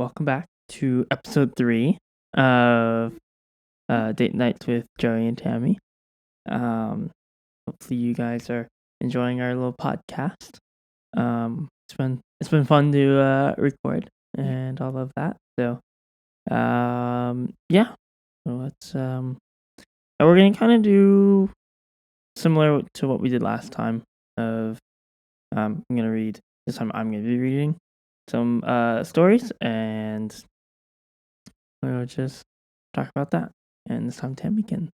welcome back to episode 3 of Date Nights with Joey and Tammy. Hopefully you guys are enjoying our little podcast. It's been fun to record and all of that. So, yeah. So let's we're gonna kind of do similar to what we did last time. I'm gonna read this time. I'm gonna be reading some stories, and we'll just talk about that. And this time Tammy can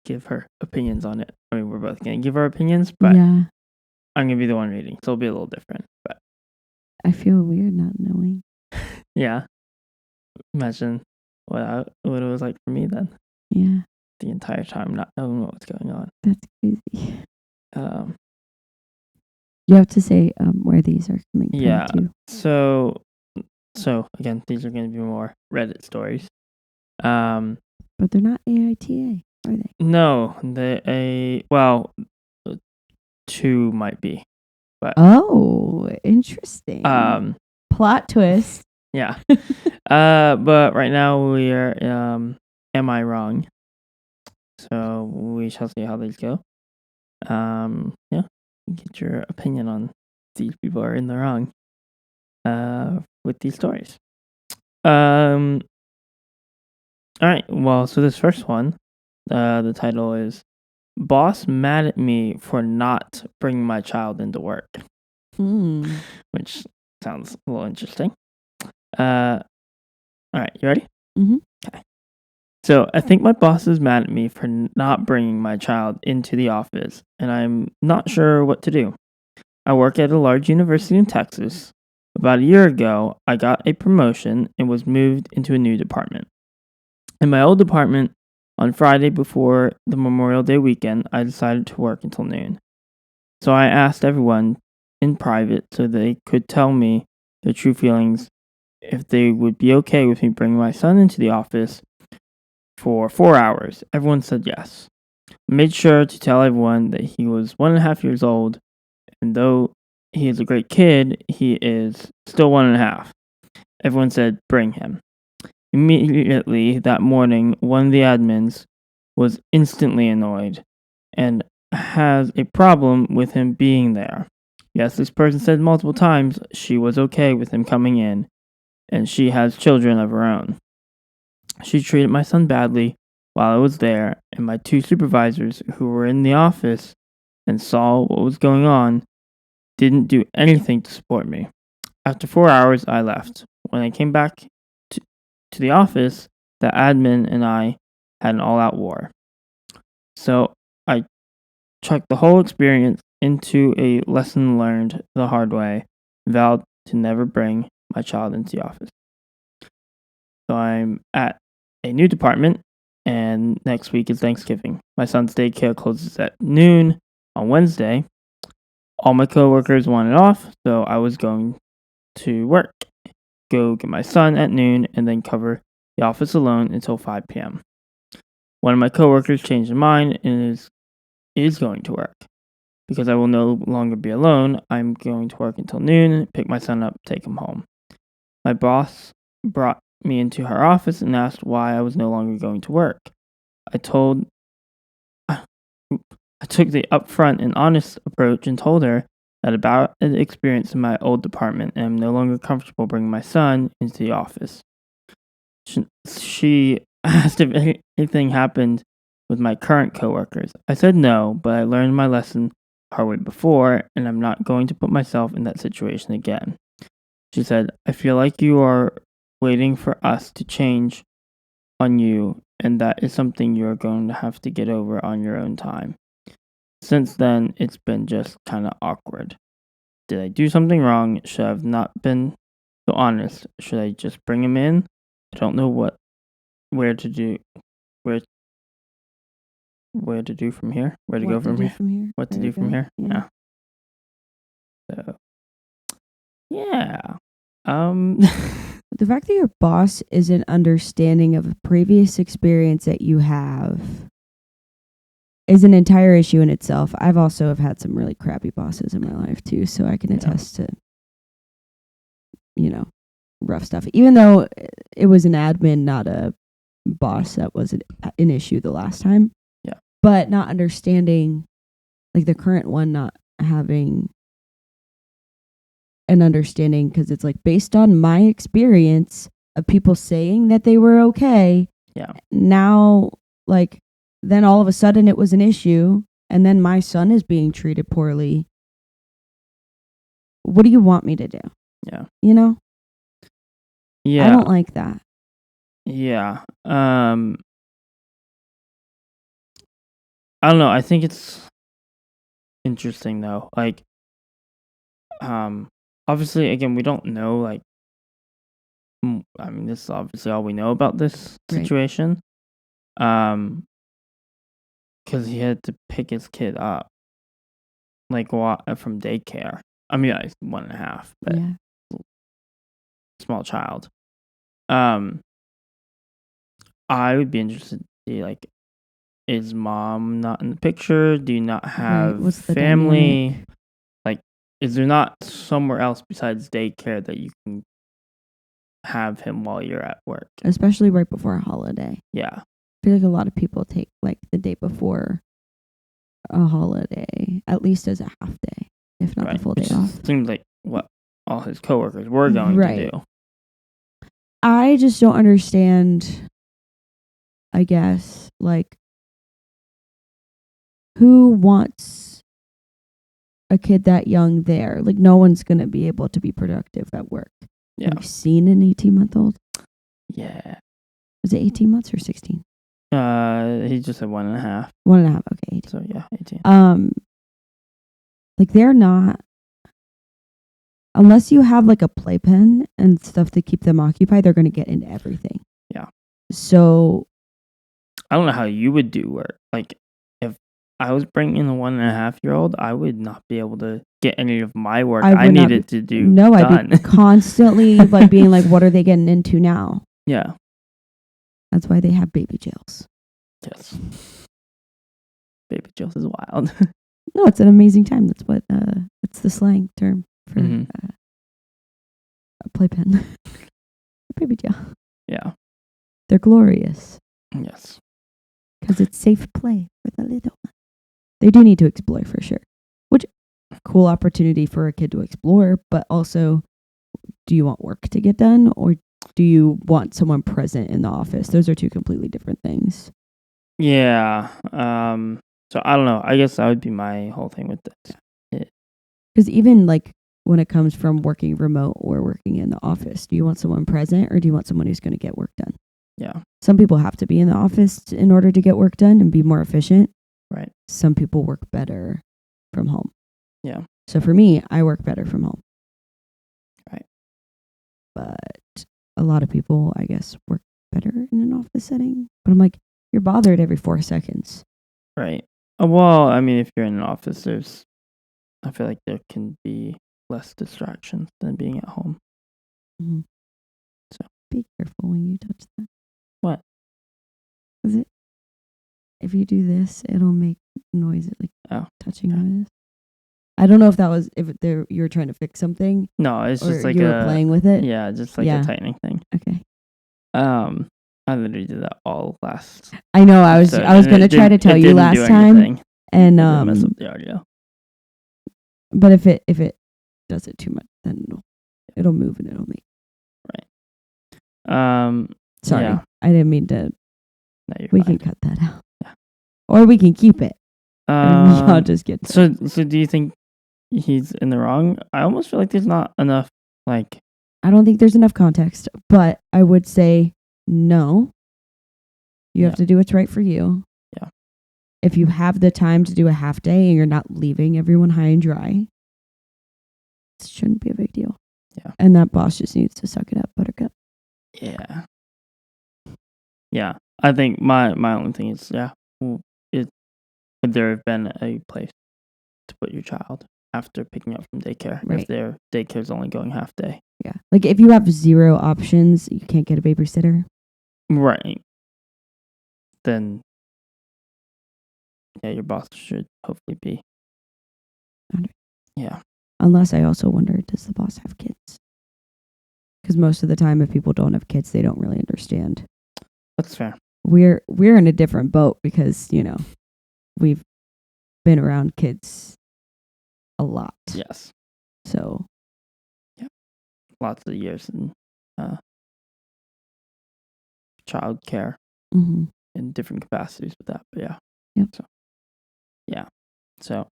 give her opinions on it. I mean, we're both gonna give our opinions, but yeah, I'm gonna be the one reading, so it'll be a little different. But I feel weird not knowing. yeah, imagine what it was like for me then. Yeah, The entire time not knowing what was going on. that's crazy. Um, You have to say where these are coming yeah. from too. So again, these are gonna be more Reddit stories. But they're not AITA, are they? No, well, 2 might be, but Oh, interesting. Plot twist. yeah. But right now we are am I wrong? So we shall see how these go. Yeah, get your opinion on these people are in the wrong. With these stories. All right. Well, so this first one, the title is "Boss Mad at Me for Not Bringing My Child into Work," which sounds a little interesting. All right, you ready? Mm-hmm. Okay. So I think my boss is mad at me for not bringing my child into the office, and I'm not sure what to do. I work at a large university in Texas. About a year ago, I got a promotion and was moved into a new department. In my old department, on Friday before the Memorial Day weekend, I decided to work until noon. So I asked everyone in private so they could tell me their true feelings, if they would be okay with me bringing my son into the office for 4 hours. Everyone said yes. I made sure to tell everyone that he was 1.5 years old, and though he is a great kid, he is still 1.5. Everyone said, bring him. Immediately that morning, one of the admins was instantly annoyed and has a problem with him being there. Yes, this person said multiple times she was okay with him coming in, and she has children of her own. She treated my son badly while I was there, and my 2 supervisors who were in the office and saw what was going on didn't do anything to support me. After 4 hours, I left. When I came back to the office, the admin and I had an all-out war. So I chucked the whole experience into a lesson learned the hard way, vowed to never bring my child into the office. So I'm at a new department, and next week is Thanksgiving. My son's daycare closes at noon on Wednesday. All my coworkers wanted off, so I was going to work, go get my son at noon, and then cover the office alone until 5 p.m. One of my coworkers changed his mind and is going to work. Because I will no longer be alone, I'm going to work until noon, pick my son up, take him home. My boss brought me into her office and asked why I was no longer going to work. I took the upfront and honest approach and told her that about an experience in my old department, and I'm no longer comfortable bringing my son into the office. She asked if anything happened with my current coworkers. I said no, but I learned my lesson the hard way before, and I'm not going to put myself in that situation again. She said, I feel like you are waiting for us to change on you, and that is something you are going to have to get over on your own time. Since then, it's been just kind of awkward. Did I do something wrong? Should I have not been so honest? Should I just bring him in? I don't know where to do from here. Where to go from here? What to do from here? Yeah. So, yeah. The fact that your boss isn't understanding of a previous experience that you have is an entire issue in itself. I've also have had some really crappy bosses in my life too, so I can attest to, rough stuff. Even though it was an admin, not a boss, that was an issue the last time. Yeah. But not understanding, like the current one, not having an understanding, because it's like based on my experience of people saying that they were okay. Yeah. Now, like, then all of a sudden it was an issue, and then my son is being treated poorly. What do you want me to do? Yeah. You know? Yeah. I don't like that. Yeah. I don't know. I think it's interesting though. Like, obviously, again, we don't know. Like, I mean, this is obviously all we know about this Right. situation. Because he had to pick his kid up, like, from daycare. I mean, he's 1.5, but Yeah. small child. I would be interested to see, like, is mom not in the picture? Do you not have What's the family? dynamic? Like, is there not somewhere else besides daycare that you can have him while you're at work? Especially right before a holiday. Yeah. I feel like a lot of people take like the day before a holiday, at least as a half day, if not the full day off. Seems like what all his coworkers were going to do. I just don't understand, I guess, like, who wants a kid that young there? Like, no one's going to be able to be productive at work. Yeah. Have you seen an 18-month-old? Yeah. Was it 18 months or 16? He just said 1.5. 1.5. Okay. 18. So yeah, 18. Like, they're not, unless you have like a playpen and stuff to keep them occupied, they're going to get into everything. Yeah. So I don't know how you would do work. Like, if I was bringing in a 1.5-year-old, I would not be able to get any of my work I needed to do. No, done. I'd be constantly like being like, what are they getting into now? Yeah. That's why they have baby jails. Yes. Baby jails is wild. No, it's an amazing time. That's what it's the slang term for a playpen. Baby jail. Yeah. They're glorious. Yes. Because it's safe play for the little one. They do need to explore for sure. Which, cool opportunity for a kid to explore, but also, do you want work to get done, or do you want someone present in the office? Those are two completely different things. Yeah. So I don't know. I guess that would be my whole thing with this. Because even like when it comes from working remote or working in the office, do you want someone present or do you want someone who's going to get work done? Yeah. Some people have to be in the office in order to get work done and be more efficient. Right. Some people work better from home. Yeah. So for me, I work better from home. Right. But a lot of people, I guess, work better in an office setting. But I'm like, you're bothered every 4 seconds. Right. Well, I mean, if you're in an office, I feel like there can be less distractions than being at home. Mm-hmm. So be careful when you touch that. What? Is it? If you do this, it'll make noise, like touching noise. I don't know if that was you were trying to fix something. No, it's just like you were playing with it. Yeah, just like a tightening thing. Okay. I literally did that all last. I know. I was gonna try to tell you last time, and mess up the audio. But if it does it too much, then it'll move and it'll make. Right. Sorry, yeah. I didn't mean to. No, we can cut that out. Yeah. Or we can keep it. And y'all just get. So do you think he's in the wrong? I almost feel like there's not enough. Like, I don't think there's enough context, but I would say no. You have to do what's right for you. Yeah. If you have the time to do a half day and you're not leaving everyone high and dry, it shouldn't be a big deal. Yeah. And that boss just needs to suck it up, buttercup. Yeah. Yeah. I think my only thing is, would there have been a place to put your child after picking up from daycare if their daycare is only going half day? Yeah. Like if you have 0 options, you can't get a babysitter. Right. Then, yeah, your boss should hopefully be. Yeah. Unless I also wonder, does the boss have kids? Because most of the time, if people don't have kids, they don't really understand. That's fair. We're in a different boat because, you know, we've been around kids a lot. Yes. So. Yeah. Lots of years in child care in different capacities with that. But yeah. Yep. So, yeah. So.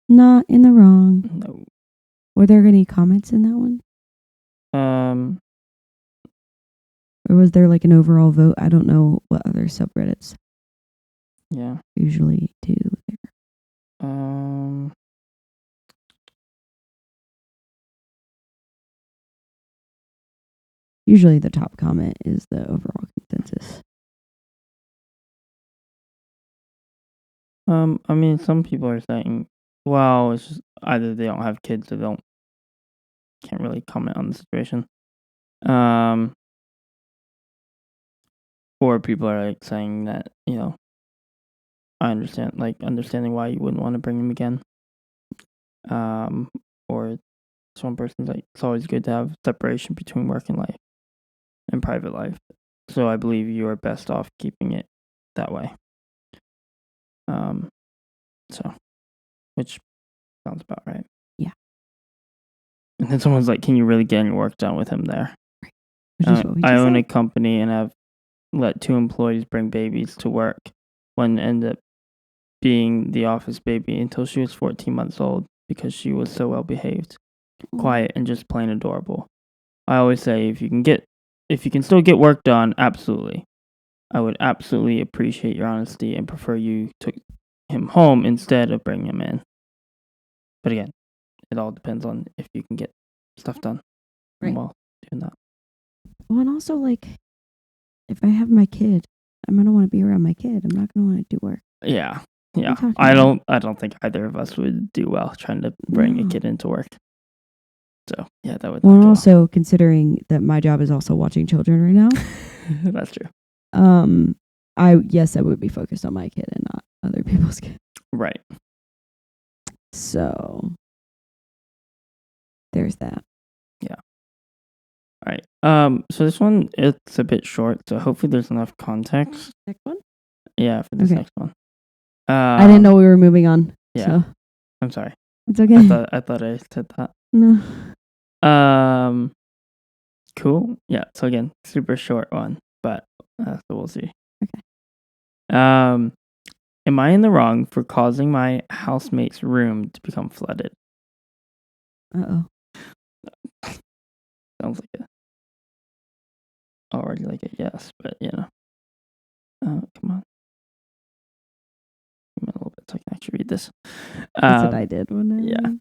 Not in the wrong. No. Were there any comments in that one? Or was there like an overall vote? I don't know what other subreddits usually do there. Usually the top comment is the overall consensus. I mean, some people are saying, well, it's just either they don't have kids or can't really comment on the situation. Or people are like saying that, you know, I understand, like understanding why you wouldn't want to bring him again. Or some person's like, it's always good to have separation between work and life and private life. So I believe you are best off keeping it that way. So, which sounds about right. Yeah. And then someone's like, can you really get any work done with him there? I own a company and have let 2 employees bring babies to work. One ended up being the office baby until she was 14 months old because she was so well behaved, quiet, and just plain adorable. I always say if you can still get work done, absolutely. I would absolutely appreciate your honesty and prefer you took him home instead of bringing him in. But again, it all depends on if you can get stuff done while doing that. Well, and also, like, if I have my kid, I'm gonna want to be around my kid. I'm not gonna want to do work. Yeah. I don't think either of us would do well trying to bring a kid into work. So yeah, that would. Well, and also considering that my job is also watching children right now. That's true. I would be focused on my kid and not other people's kids. Right. So there's that. Yeah. All right. So this one, it's a bit short, so hopefully there's enough context. Next one? Yeah, for this next one. I didn't know we were moving on. Yeah. So. I'm sorry. It's okay. I thought I said that. No. Cool. Yeah. So again, super short one, but so we'll see. Okay. Am I in the wrong for causing my housemate's room to become flooded? Uh-oh. Sounds like already like a yes, but you know. Come on. Give me a little bit so I can actually read this. That's what I did when yeah.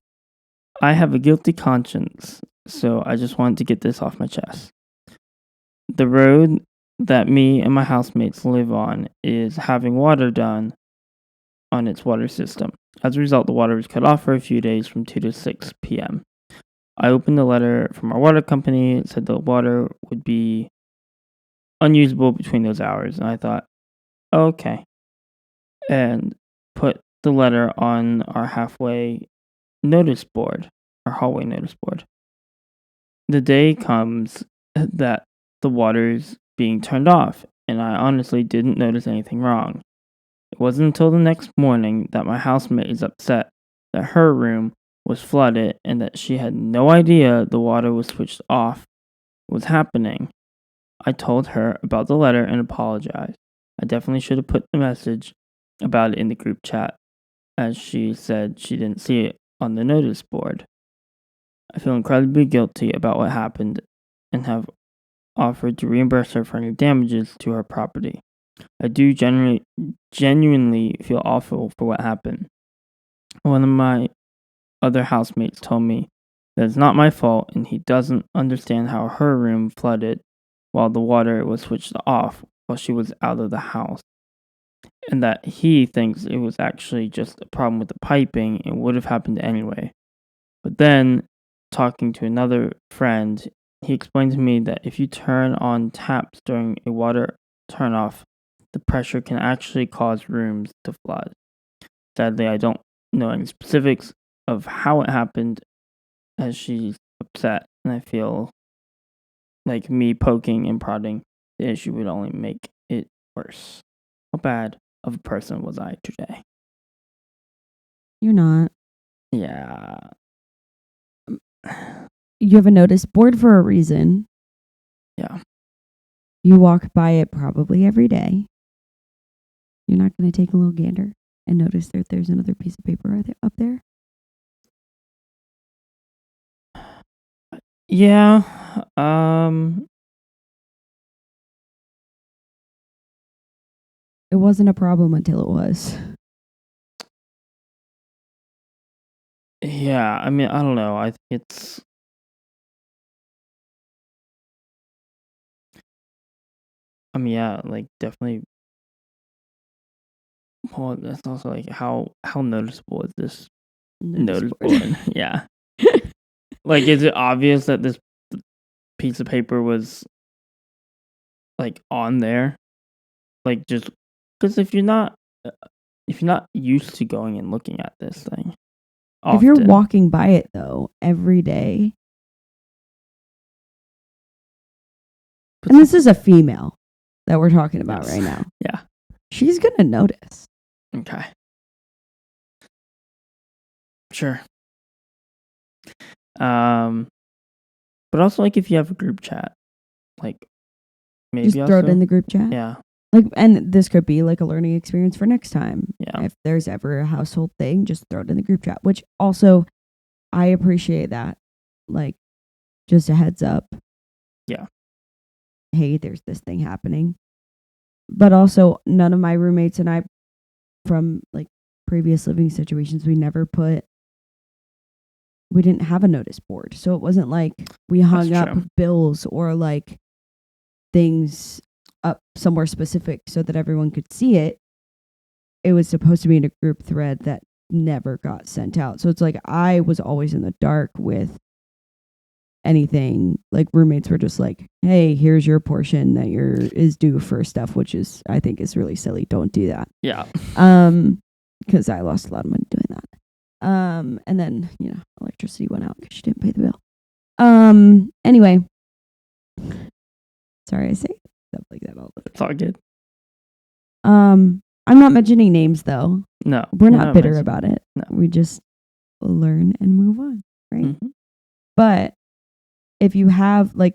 I have a guilty conscience, so I just wanted to get this off my chest. The road that me and my housemates live on is having water done on its water system. As a result, the water was cut off for a few days from 2 to 6 p.m. I opened the letter from our water company. It said the water would be unusable between those hours. And I thought, okay. And put the letter on our hallway notice board. The day comes that the water's being turned off, and I honestly didn't notice anything wrong. It wasn't until the next morning that my housemate is upset that her room was flooded and that she had no idea the water was switched off was happening. I told her about the letter and apologized. I definitely should have put the message about it in the group chat, as she said she didn't see it on the notice board. I feel incredibly guilty about what happened and have offered to reimburse her for any damages to her property. I do genuinely feel awful for what happened. One of my other housemates told me that it's not my fault and he doesn't understand how her room flooded while the water was switched off while she was out of the house, and that he thinks it was actually just a problem with the piping and would have happened anyway. But then, talking to another friend, he explained to me that if you turn on taps during a water turnoff, the pressure can actually cause rooms to flood. Sadly, I don't know any specifics of how it happened, as she's upset, and I feel like me poking and prodding the issue would only make it worse. How bad of a person was I today? You're not. Yeah. You have a notice board for a reason. Yeah. You walk by it probably every day. You're not going to take a little gander and notice that there's another piece of paper up there? Yeah. It wasn't a problem until it was. Yeah, I mean, I don't know. I think it's... I mean, yeah, like, definitely... Well, that's also, like, how noticeable is this notice board? Yeah. Like, is it obvious that this piece of paper was, like, on there? Like, just... Because if you're not used to going and looking at this thing... If you're walking by it, though, every day... And this is a female that we're talking about right now. Yeah. She's going to notice. Okay. Sure. But also, like, if you have a group chat, like, maybe just throw it in the group chat. Yeah. Like, and this could be like a learning experience for next time. Yeah. If there's ever a household thing, just throw it in the group chat. Which also, I appreciate that. Like, just a heads up. Yeah. Hey, there's this thing happening. But also, none of my roommates and I, from like previous living situations, we didn't have a notice board. So it wasn't like we hung up bills or like things up somewhere specific so that everyone could see it. It was supposed to be in a group thread that never got sent out. So it's like I was always in the dark with anything. Like roommates were just like, hey, here's your portion that is due for stuff, which is, I think, is really silly. Don't do that. Yeah. Because I lost a lot of money doing that. And then, electricity went out because she didn't pay the bill. Anyway. Sorry, I say stuff like that all the time. It's all good. I'm not mentioning names though. No. We're not bitter about it. No. We just learn and move on, right? Mm-hmm. But if you have like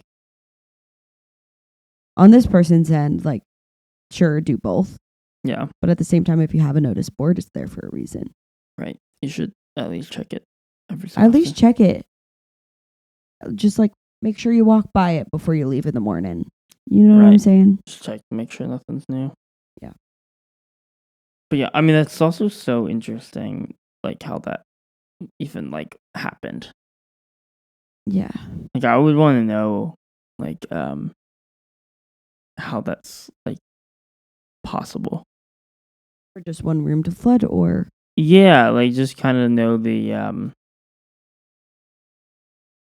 on this person's end, like sure, do both. Yeah. But at the same time, if you have a notice board, it's there for a reason. Right. You should at least check it every so At least check it. Just like make sure you walk by it before you leave in the morning. You know what I'm saying? Just check to make sure nothing's new. Yeah. But yeah, I mean, that's also so interesting, like how that even like happened. Yeah. Like I would want to know, like, how that's like possible. For just one room to flood, or yeah, like just kind of know the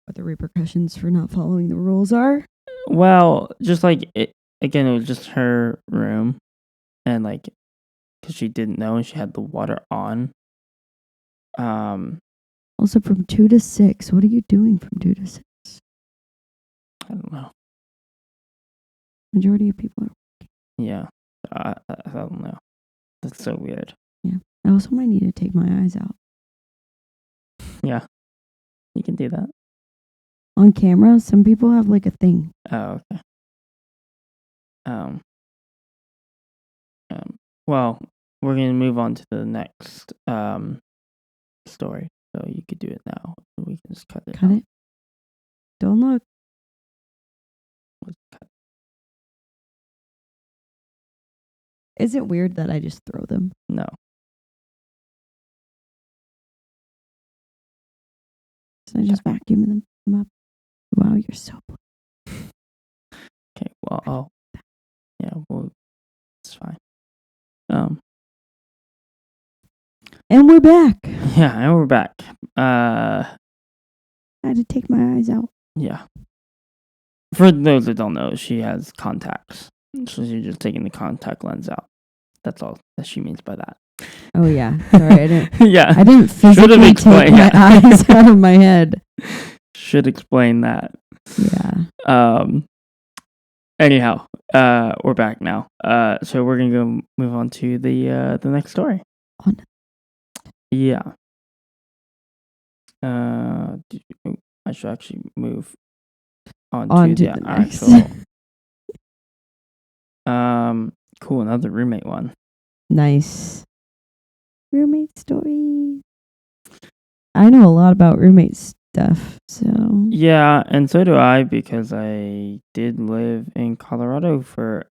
what the repercussions for not following the rules are. Well, just like it again, it was just her room, and like because she didn't know and she had the water on. Also, from 2 to 6, what are you doing from 2 to 6? I don't know. Majority of people are working. Yeah, I don't know. That's so weird. Yeah, I also might need to take my eyes out. Yeah, you can do that on camera. Some people have like a thing. Oh, okay. Well, we're gonna move on to the next story. So you could do it now. We can just cut it. Cut it. Don't look. Is it weird that I just throw them? No. So I just vacuum them up. Wow, you're so blue. Okay, well, it's fine. And we're back. Yeah, and we're back. I had to take my eyes out. Yeah. For those that don't know, she has contacts. So she's just taking the contact lens out. That's all that she means by that. Oh yeah. Sorry, I didn't. Yeah. I didn't physically take my eyes out of my head. Should explain that. Yeah. Anyhow, we're back now. So we're gonna go move on to the next story. Yeah. I should actually move on to the next. actual. Cool. Another roommate one. Nice. Roommate story. I know a lot about roommate stuff, so. Yeah, and so do I, because I did live in Colorado for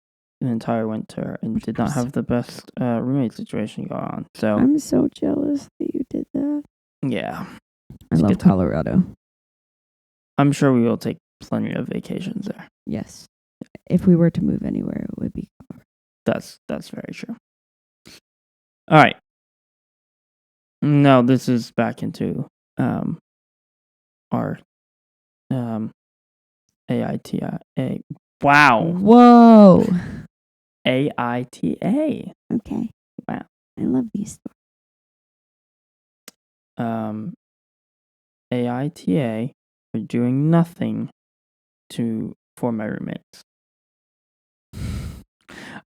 an entire winter and did not have the best roommate situation going on. So I'm so jealous that you did that. yeah, I love Colorado. I'm sure we will take plenty of vacations there. Yes. If we were to move anywhere, it would be Colorado. That's very true. All right. Now this is back into our AITA. Wow. Whoa. AITA. Okay. Wow. I love these stories. AITA for doing nothing for my roommates.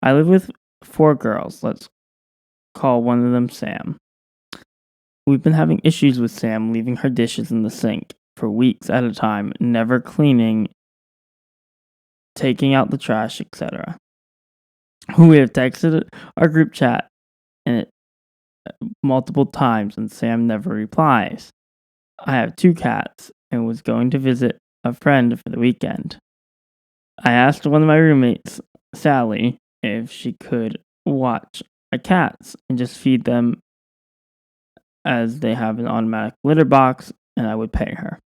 I live with 4 girls. Let's call one of them Sam. We've been having issues with Sam leaving her dishes in the sink for weeks at a time, never cleaning, taking out the trash, etc. We have texted our group chat and multiple times, and Sam never replies. I have 2 cats and was going to visit a friend for the weekend. I asked one of my roommates, Sally, if she could watch my cats and just feed them, as they have an automatic litter box, and I would pay her.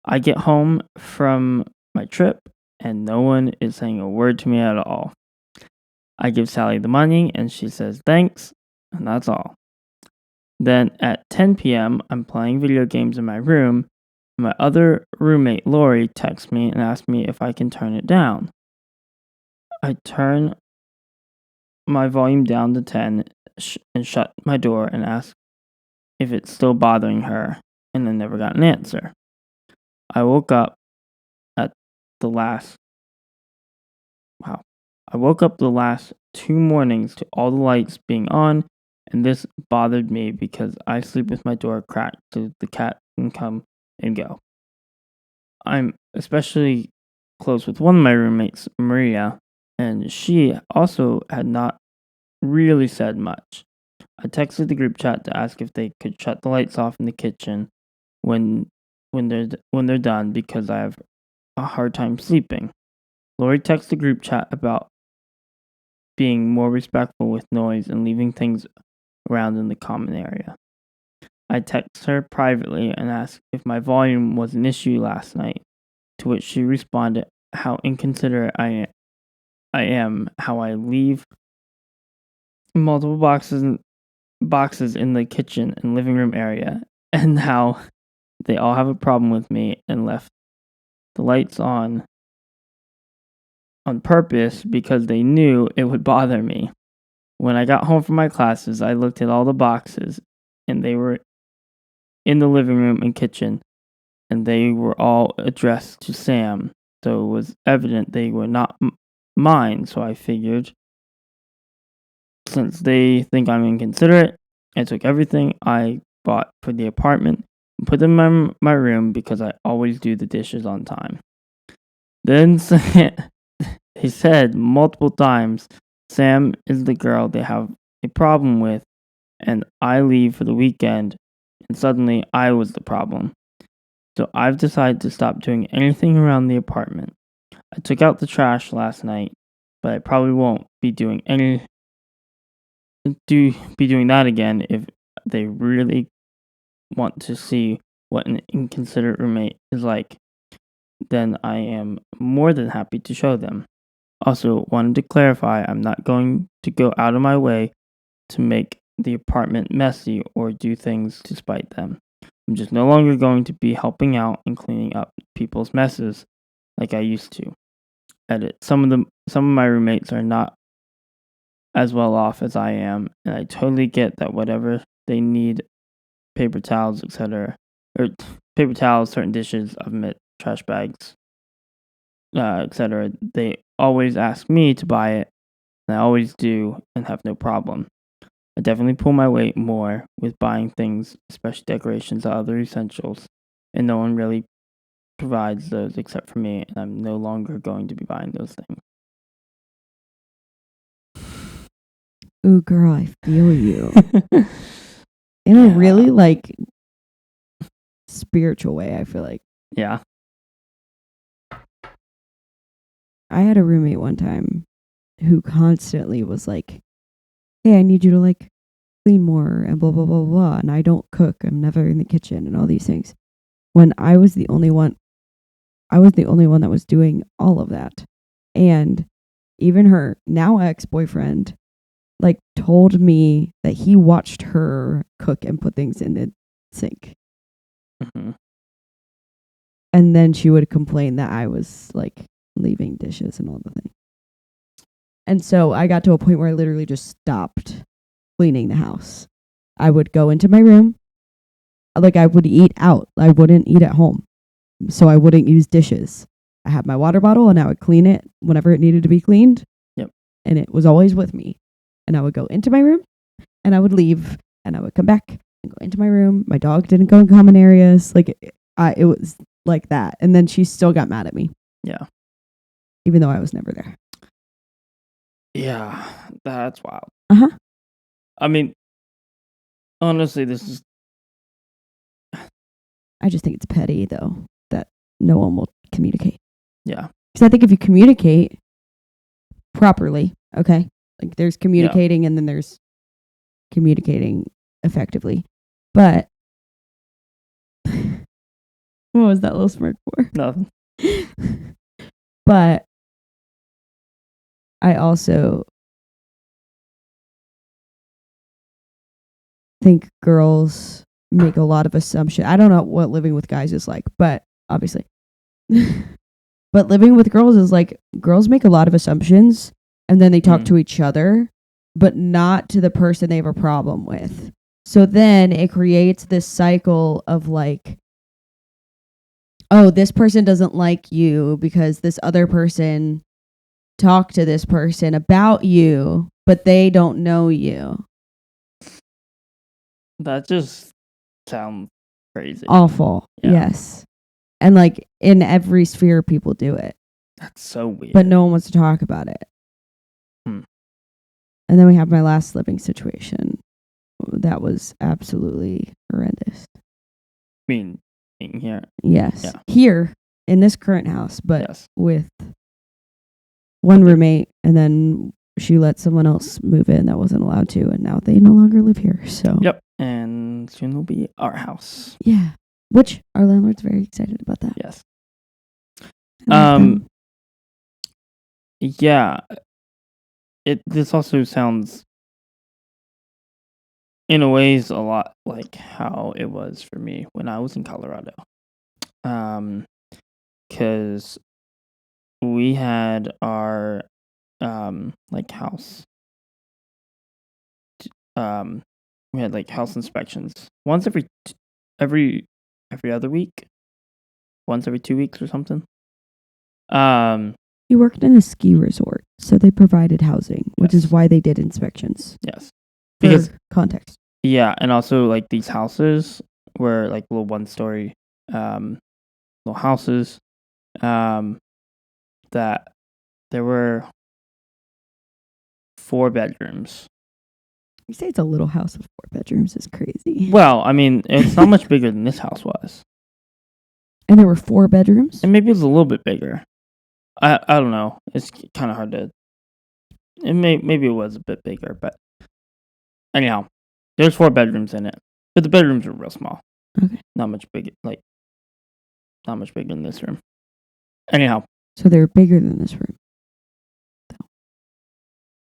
I get home from my trip and no one is saying a word to me at all. I give Sally the money and she says thanks, and that's all. Then at 10 p.m., I'm playing video games in my room, and my other roommate, Lori, texts me and asks me if I can turn it down. I turn my volume down to 10 and shut my door and ask if it's still bothering her, and I never got an answer. I woke up the last 2 mornings to all the lights being on, and this bothered me because I sleep with my door cracked so the cat can come and go. I'm especially close with one of my roommates, Maria, and she also had not really said much. I texted the group chat to ask if they could shut the lights off in the kitchen when they're done, because I have a hard time sleeping. Lori texted the group chat about being more respectful with noise and leaving things around in the common area. I texted her privately and asked if my volume was an issue last night, to which she responded how inconsiderate I am, how I leave multiple boxes in the kitchen and living room area, and how they all have a problem with me and left the lights on purpose because they knew it would bother me. When I got home from my classes, I looked at all the boxes, and they were in the living room and kitchen, and they were all addressed to Sam, so it was evident they were not mine. So I figured, since they think I'm inconsiderate, I took everything I bought for the apartment and put them in my room because I always do the dishes on time. Then he said multiple times, Sam is the girl they have a problem with, and I leave for the weekend, and suddenly I was the problem. So I've decided to stop doing anything around the apartment. I took out the trash last night, but I probably won't be doing that again if they really want to see what an inconsiderate roommate is like. Then I am more than happy to show them. Also, wanted to clarify, I'm not going to go out of my way to make the apartment messy or do things to spite them. I'm just no longer going to be helping out and cleaning up people's messes like I used to. Edit. Some of my roommates are not as well off as I am, and I totally get that whatever they need, paper towels, etc., or paper towels, certain dishes, I've trash bags, etc. They always ask me to buy it, and I always do and have no problem. I definitely pull my weight more with buying things, especially decorations or other essentials, and no one really provides those except for me, and I'm no longer going to be buying those things. Ooh, girl, I feel you. In a really, like, spiritual way, I feel like. Yeah. I had a roommate one time who constantly was like, hey, I need you to, like, clean more and blah, blah, blah, blah. And I don't cook. I'm never in the kitchen and all these things. When I was the only one that was doing all of that. And even her now ex-boyfriend, like, told me that he watched her cook and put things in the sink. Mm-hmm. And then she would complain that I was, like, leaving dishes and all the things. And so I got to a point where I literally just stopped cleaning the house. I would go into my room. Like, I would eat out. I wouldn't eat at home. So I wouldn't use dishes. I had my water bottle and I would clean it whenever it needed to be cleaned. Yep. And it was always with me. And I would go into my room and I would leave and I would come back and go into my room. My dog didn't go in common areas. Like, it was like that. And then she still got mad at me. Yeah. Even though I was never there. Yeah, that's wild. Uh-huh. I mean, honestly, this is... I just think it's petty, though, that no one will communicate. Yeah. Because I think if you communicate properly, okay, like, there's communicating and then there's communicating effectively. But what was that little smirk for? Nothing. But I also think girls make a lot of assumptions. I don't know what living with guys is like, but obviously. But living with girls is like, girls make a lot of assumptions and then they talk to each other, but not to the person they have a problem with. So then it creates this cycle of, like, oh, this person doesn't like you because this other person talked to this person about you, but they don't know you. That just sounds crazy. Awful. Yeah. Yes. And, like, in every sphere, people do it. That's so weird. But no one wants to talk about it. And then we have my last living situation. That was absolutely horrendous. Being here? Yes. Yeah. Here, in this current house, but yes. with one roommate, and then she let someone else move in that wasn't allowed to, and now they no longer live here. So Yep. And soon will be our house. Yeah. Which our landlord's very excited about that. Yes. Yeah. This also sounds, in a ways, a lot like how it was for me when I was in Colorado. Because we had our like house. We had like house inspections once every other week, once every 2 weeks or something. You worked in a ski resort, so they provided housing, which is why they did inspections. Yes. Because context. Yeah, and also like these houses were like little 1-story little houses that there were 4 bedrooms. You say it's a little house with 4 bedrooms is crazy. Well, I mean, it's not much bigger than this house was. And there were 4 bedrooms? And maybe it was a little bit bigger. I don't know. It's kind of hard to... Maybe it was a bit bigger, but anyhow, there's 4 bedrooms in it. But the bedrooms were real small. Okay. Not much bigger than this room. Anyhow. So they're bigger than this room.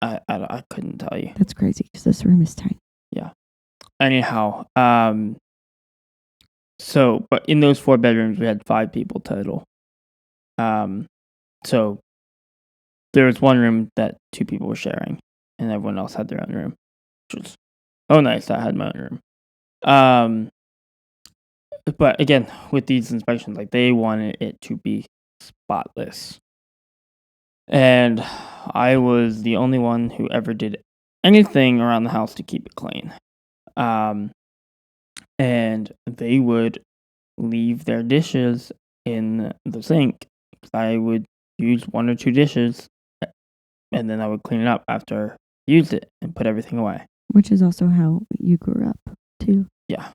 I couldn't tell you. That's crazy because this room is tiny. Yeah. Anyhow, so, but in those 4 bedrooms, we had 5 people total. So there was one room that 2 people were sharing, and everyone else had their own room, which was, oh, nice. I had my own room. but again, with these inspections, like, they wanted it to be spotless. And I was the only one who ever did anything around the house to keep it clean. Um, and they would leave their dishes in the sink. I would use 1 or 2 dishes, and then I would clean it up after I used it and put everything away. Which is also how you grew up, too. Yeah.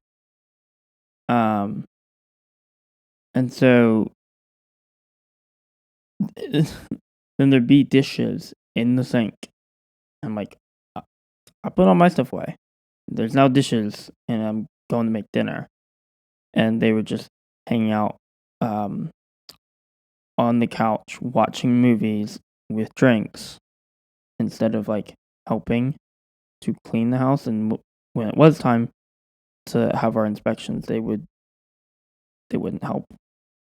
And so then there'd be dishes in the sink. I'm like, I put all my stuff away. There's now dishes, and I'm going to make dinner. And they were just hanging out on the couch watching movies with drinks instead of like helping to clean the house. And when it was time to have our inspections, they wouldn't help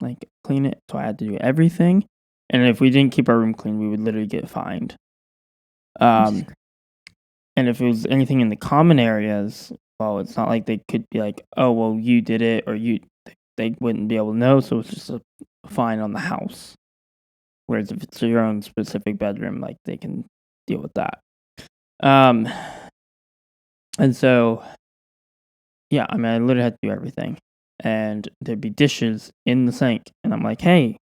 like clean it. So I had to do everything. And if we didn't keep our room clean, we would literally get fined. And if it was anything in the common areas, well, it's not like they could be like, oh, well, you did it, or they wouldn't be able to know. So it's just a fine on the house. Whereas if it's your own specific bedroom, like, they can deal with that. And so, yeah, I mean, I literally had to do everything. And there'd be dishes in the sink. And I'm like, hey,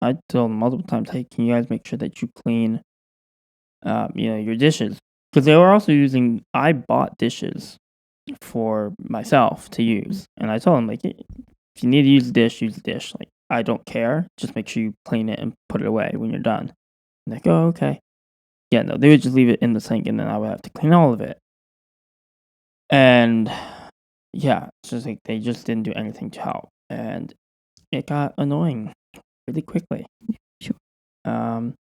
I told them multiple times, hey, can you guys make sure that you clean, your dishes? Because they were also I bought dishes for myself to use. And I told them, like, if you need to use a dish, use a dish. Like, I don't care. Just make sure you clean it and put it away when you're done. And like, oh, okay. Yeah, no, they would just leave it in the sink, and then I would have to clean all of it. And yeah, it's just like they just didn't do anything to help, and it got annoying really quickly. Sure. So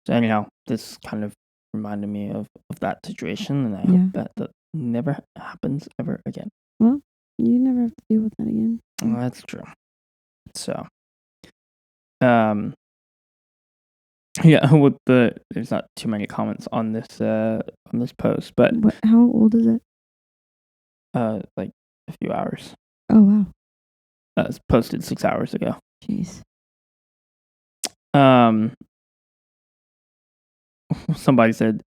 anyhow, this kind of reminded me of that situation, and I hope that never happens ever again. Well, you never have to deal with that again. Well, that's true. So, yeah, with there's not too many comments on this post, but how old is it? Like a few hours. Oh wow. It was posted 6 hours ago. Jeez. Somebody said,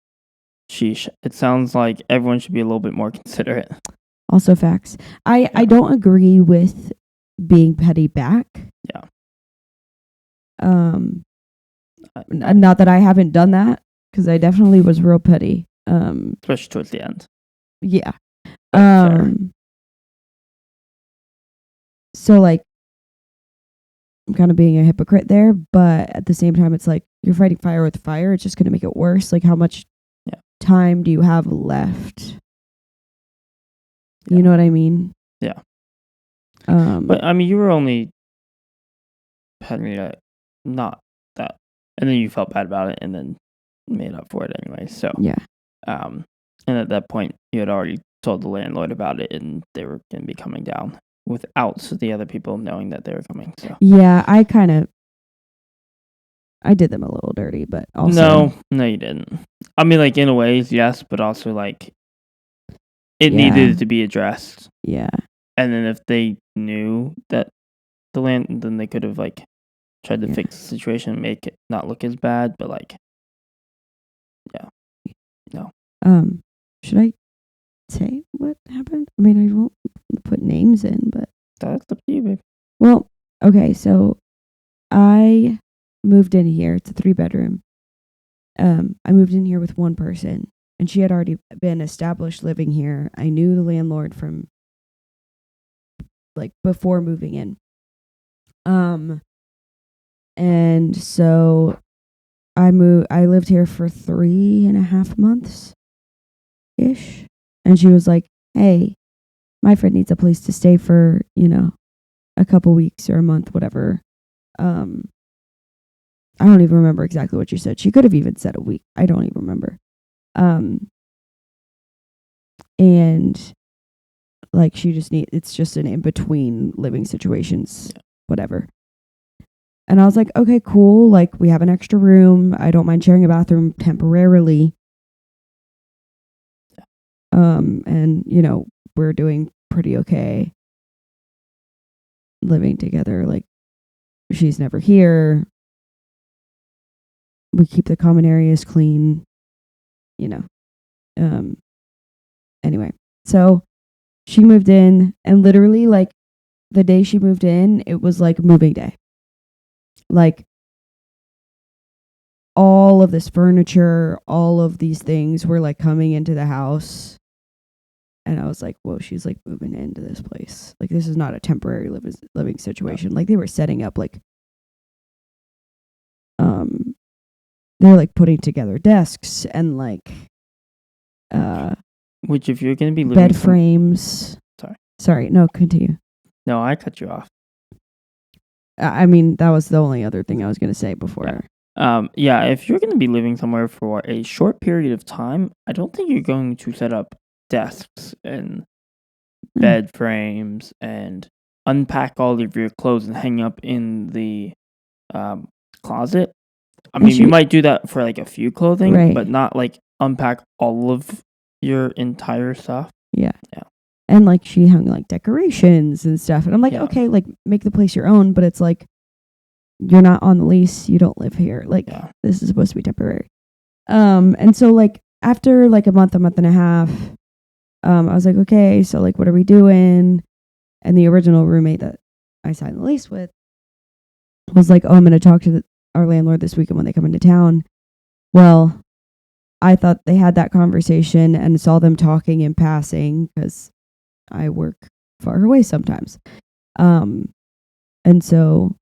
sheesh, it sounds like everyone should be a little bit more considerate. Also facts. I don't agree with being petty back. Yeah. Not that I haven't done that, because I definitely was real petty. Especially towards the end. Yeah. So like, I'm kind of being a hypocrite there, but at the same time, it's like you're fighting fire with fire. It's just going to make it worse. Like, how much time do you have left? You know what I mean? Yeah. But I mean, you were only petty, not that, and then you felt bad about it, and then made up for it anyway. So yeah. And at that point, you had already told the landlord about it, and they were going to be coming down without the other people knowing that they were coming. So yeah, I did them a little dirty, but also no, you didn't. I mean, like, in a ways, yes, but also like it needed to be addressed. Yeah. And then if they knew that then they could have like tried to fix the situation and make it not look as bad. But like, yeah, no. Should I say what happened? I mean, I won't put names in, but that's up to you, babe. Well, okay, so I moved in here. It's a 3-bedroom. I moved in here with one person, and she had already been established living here. I knew the landlord from like before moving in. And so I lived here for 3.5 months ish. And she was like, hey, my friend needs a place to stay for, a couple weeks or a month, whatever. I don't even remember exactly what she said. She could have even said a week. I don't even remember. And like, it's just an in-between living situations, whatever. And I was like, okay, cool. Like, we have an extra room. I don't mind sharing a bathroom temporarily. And, we're doing pretty okay. living together. Like, she's never here. We keep the common areas clean, you know. Anyway, so she moved in, and literally, like, the day she moved in, it was like moving day. Like, all of this furniture, all of these things were like coming into the house. And I was like, whoa, she's like moving into this place. Like, this is not a temporary living situation. Like, they were setting up like, they're like putting together desks and like, which if you're going to be living bed frames. Sorry, no, continue. No, I cut you off. I mean, that was the only other thing I was going to say before. Yeah, if you're going to be living somewhere for a short period of time, I don't think you're going to set up desks and bed frames and unpack all of your clothes and hang up in the closet. I mean, you might do that for like a few clothing, right, but not like unpack all of your entire stuff. Yeah. And like, she hung like decorations and stuff. And I'm like, okay, like, make the place your own, but it's like, you're not on the lease. You don't live here. Like, this is supposed to be temporary. And so like, after like a month and a half, I was like, okay, so like, what are we doing? And the original roommate that I signed the lease with was like, oh, I'm going to talk to our landlord this weekend when they come into town. Well, I thought they had that conversation and saw them talking in passing because I work far away sometimes. And so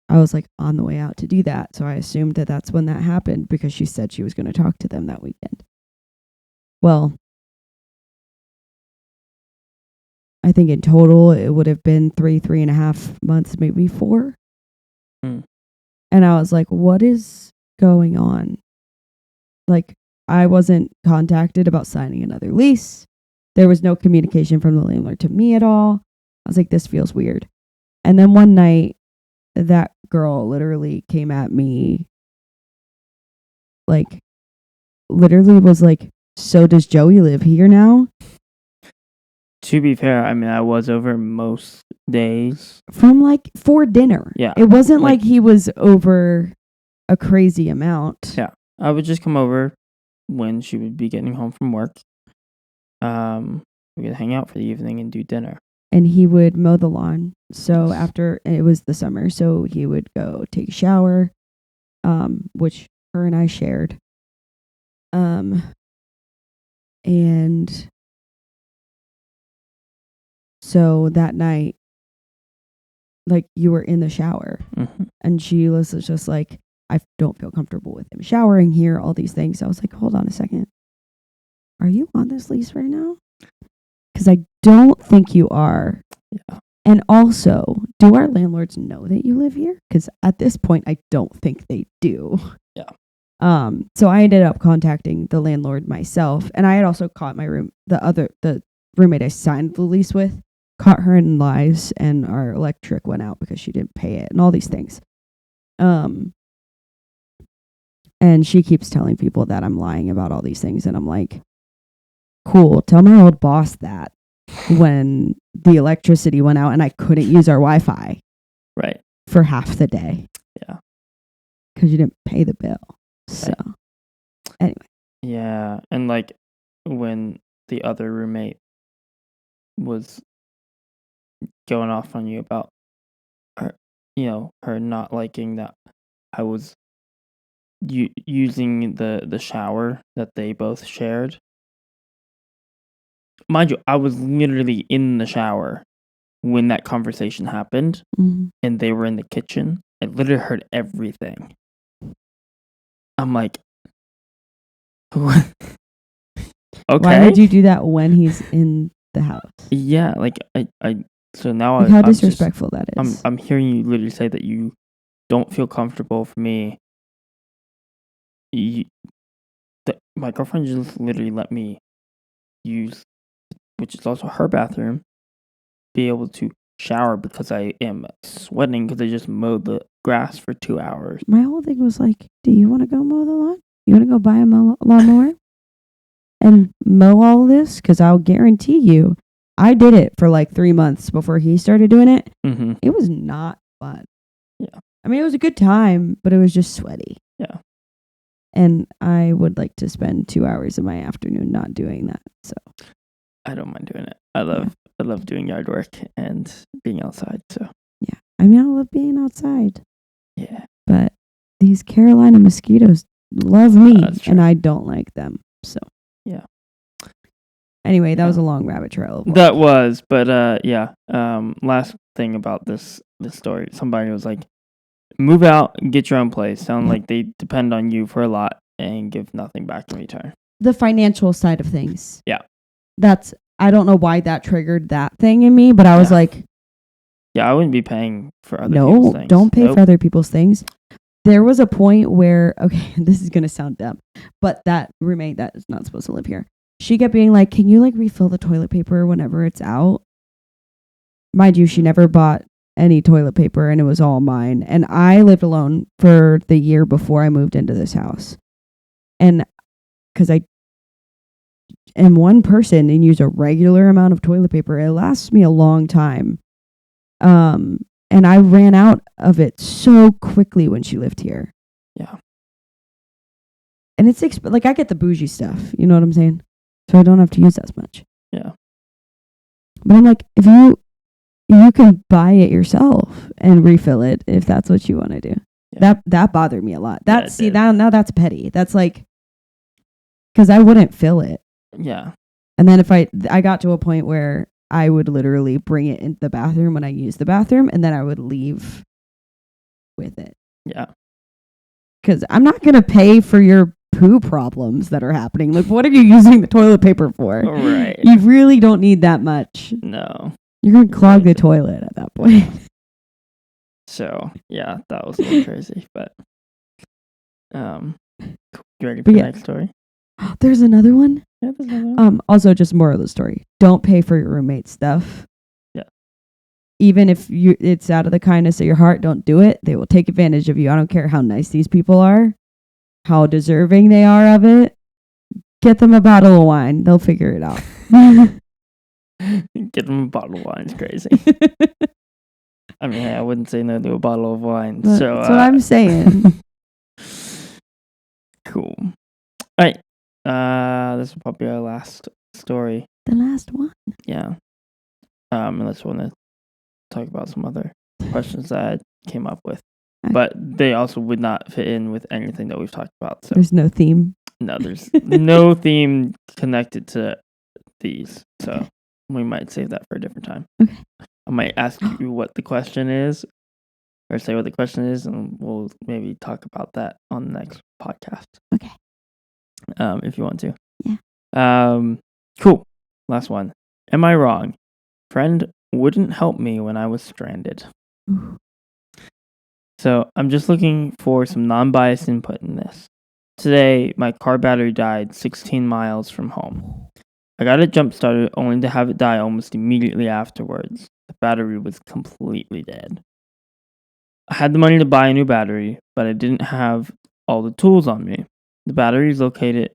I was like on the way out to do that. So I assumed that that's when that happened because she said she was going to talk to them that weekend. Well, I think in total it would have been 3.5 months, maybe 4. And I was like, what is going on? Like, I wasn't contacted about signing another lease. There was no communication from the landlord to me at all. I was like, this feels weird. And then one night, that girl literally came at me, like, literally was like, so does Joey live here now? To be fair, I mean, I was over most days. From like for dinner. Yeah. It wasn't like he was over a crazy amount. Yeah. I would just come over when she would be getting home from work. We could hang out for the evening and do dinner. And he would mow the lawn. So after, it was the summer, so he would go take a shower, which her and I shared. And so that night, like, you were in the shower, and she was just like, I don't feel comfortable with him showering here, all these things. I was like, hold on a second. Are you on this lease right now? Because I don't think you are. Yeah. And also, do our landlords know that you live here? Because at this point, I don't think they do. Yeah. So I ended up contacting the landlord myself, and I had also caught the roommate I signed the lease with, caught her in lies, and our electric went out because she didn't pay it, and all these things. And she keeps telling people that I'm lying about all these things, and I'm like, cool, tell my old boss that when the electricity went out and I couldn't use our Wi-Fi. Right. For half the day. Yeah. Because you didn't pay the bill. So, anyway. Yeah, and like when the other roommate was going off on you about her, her not liking that I was using the shower that they both shared. Mind you, I was literally in the shower when that conversation happened, and they were in the kitchen. I literally heard everything. I'm like, okay. Why would you do that when he's in the house? Yeah, like so now like how disrespectful that is. I'm hearing you literally say that you don't feel comfortable for me. My girlfriend just literally let me use, which is also her bathroom, be able to shower because I am sweating because I just mowed the grass for 2 hours. My whole thing was like, do you want to go mow the lawn? You want to go buy a lawnmower and mow all this? Because I'll guarantee you I did it for like 3 months before he started doing it. Mm-hmm. It was not fun. Yeah. I mean, it was a good time, but it was just sweaty. Yeah. And I would like to spend 2 hours of my afternoon not doing that. So I don't mind doing it. I love doing yard work and being outside. So yeah, I mean, I love being outside. Yeah. But these Carolina mosquitoes love me, That's and I don't like them. So yeah. Anyway, that was a long rabbit trail. That was, but yeah. Last thing about this story, somebody was like, "Move out, and get your own place." Sound like they depend on you for a lot and give nothing back in return. The financial side of things. Yeah. I don't know why that triggered that thing in me, but I was like, yeah, I wouldn't be paying for other people's things. Don't pay for other people's things. There was a point where, okay, this is going to sound dumb, but that roommate that is not supposed to live here, she kept being like, can you like refill the toilet paper whenever it's out? Mind you, she never bought any toilet paper and it was all mine. And I lived alone for the year before I moved into this house. And because I am one person and use a regular amount of toilet paper, it lasts me a long time. And I ran out of it so quickly when she lived here. Yeah. And it's like I get the bougie stuff, you know what I'm saying? So I don't have to use as much. Yeah. But I'm like, if you can buy it yourself and refill it if that's what you want to do. Yeah. That bothered me a lot. Now that's petty. That's like, because I wouldn't fill it. Yeah. And then if I got to a point where I would literally bring it into the bathroom when I use the bathroom, and then I would leave with it. Yeah. Because I'm not going to pay for your poo problems that are happening. Like, what are you using the toilet paper for? Right. You really don't need that much. No. You're going to clog the toilet at that point. So, yeah, that was a little crazy. But, you ready for the next story? There's another one? Yeah, there's another one. Also, just more of the story. Don't pay for your roommate's stuff. Yeah. Even if it's out of the kindness of your heart, don't do it. They will take advantage of you. I don't care how nice these people are, how deserving they are of it. Get them a bottle of wine. They'll figure it out. Get them a bottle of wine is crazy. I mean, hey, I wouldn't say no to a bottle of wine. That's what I'm saying. Cool. All right. This will probably be our last story. The last one? Yeah. Unless you want to talk about some other questions that I came up with. Okay. But they also would not fit in with anything that we've talked about. So there's no theme? No, there's no theme connected to these. So we might save that for a different time. Okay. I might ask you what the question is, or say what the question is, and we'll maybe talk about that on the next podcast. Okay. If you want to. Yeah. Cool. Last one. Am I wrong? Friend wouldn't help me when I was stranded. Ooh. So I'm just looking for some non-biased input in this. Today, my car battery died 16 miles from home. I got it jump-started only to have it die almost immediately afterwards. The battery was completely dead. I had the money to buy a new battery, but I didn't have all the tools on me. The battery is located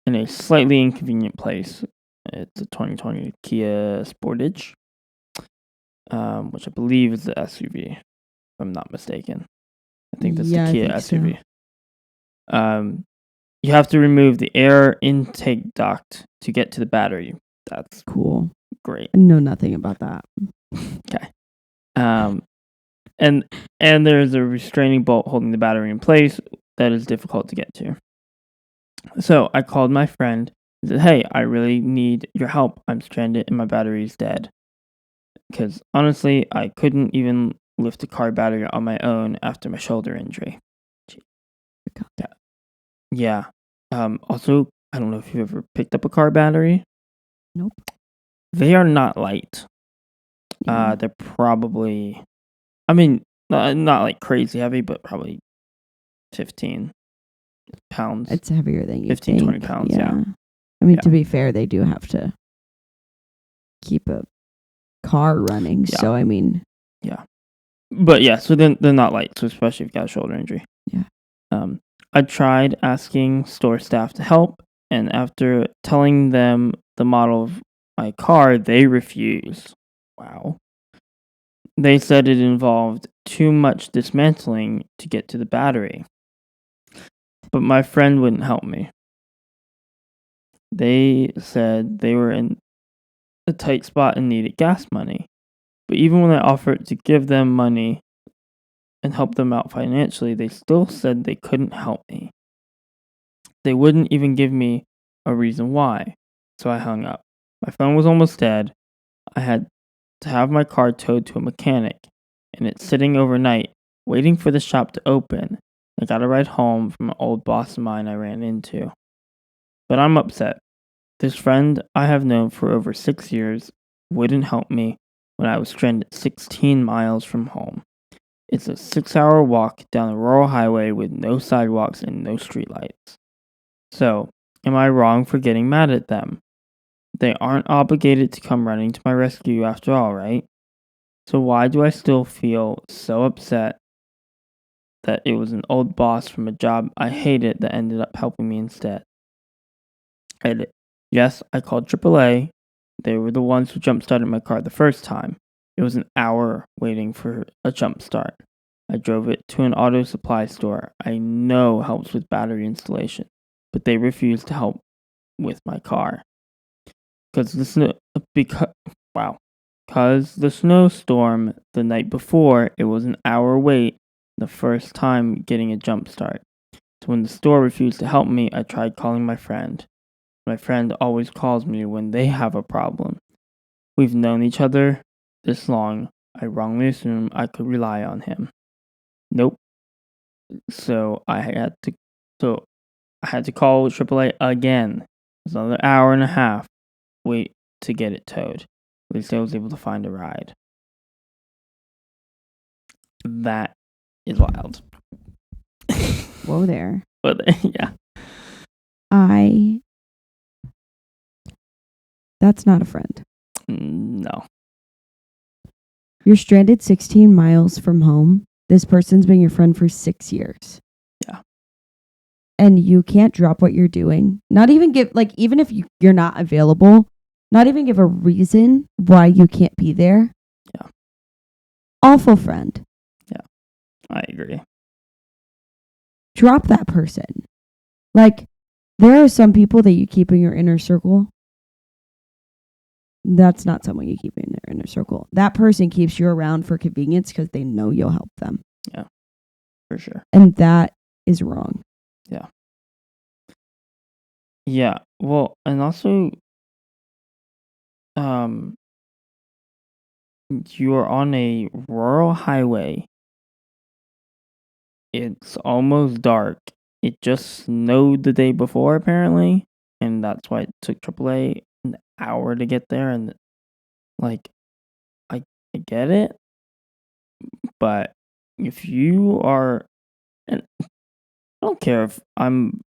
in a slightly inconvenient place. It's a 2020 Kia Sportage, which I believe is the SUV, if I'm not mistaken. I think that's the Kia SUV. So. You have to remove the air intake duct to get to the battery. That's cool. Great. I know nothing about that. Okay. And there's a restraining bolt holding the battery in place that is difficult to get to. So I called my friend and said, "Hey, I really need your help. I'm stranded and my battery's dead." Because honestly, I couldn't even lift a car battery on my own after my shoulder injury. Yeah. Also, I don't know if you've ever picked up a car battery. Nope. They are not light. Yeah. They're probably, I mean, not like crazy heavy, but probably 15 pounds. It's heavier than you 15, think. 20 pounds, yeah. I mean, to be fair, they do have to keep a car running. Yeah. So, I mean. Yeah. But yeah, so they're not light, so especially if you've got a shoulder injury. Yeah. I tried asking store staff to help, and after telling them the model of my car, they refused. Wow. They said it involved too much dismantling to get to the battery. But my friend wouldn't help me. They said they were in a tight spot and needed gas money. But even when I offered to give them money and help them out financially, they still said they couldn't help me. They wouldn't even give me a reason why. So I hung up. My phone was almost dead. I had to have my car towed to a mechanic, and it's sitting overnight, waiting for the shop to open. I got a ride home from an old boss of mine I ran into. But I'm upset. This friend I have known for over 6 years wouldn't help me when I was stranded 16 miles from home. It's a 6-hour walk down a rural highway with no sidewalks and no streetlights. So, am I wrong for getting mad at them? They aren't obligated to come running to my rescue after all, right? So why do I still feel so upset that it was an old boss from a job I hated that ended up helping me instead? Edit. Yes, I called AAA. They were the ones who jump-started my car the first time. It was an hour waiting for a jump start. I drove it to an auto supply store I know helps with battery installation, but they refused to help with my car. Because the snowstorm the night before, it was an hour wait the first time getting a jump start. So when the store refused to help me, I tried calling my friend. My friend always calls me when they have a problem. We've known each other this long. I wrongly assumed I could rely on him. Nope. So I had to call AAA again. It was another hour and a half wait to get it towed. At least I was able to find a ride. That is wild. Whoa there. But yeah. That's not a friend. No. You're stranded 16 miles from home. This person's been your friend for 6 years. Yeah. And you can't drop what you're doing. Not even give, even if you're not available, not even give a reason why you can't be there. Yeah. Awful friend. Yeah. I agree. Drop that person. There are some people that you keep in your inner circle. That's not someone you keep in their inner circle. That person keeps you around for convenience because they know you'll help them. Yeah, for sure. And that is wrong. Yeah. Yeah. Well, and also, you are on a rural highway. It's almost dark. It just snowed the day before, apparently, and that's why it took AAA an hour to get there. And I get it, but if you are, and I don't care if I'm,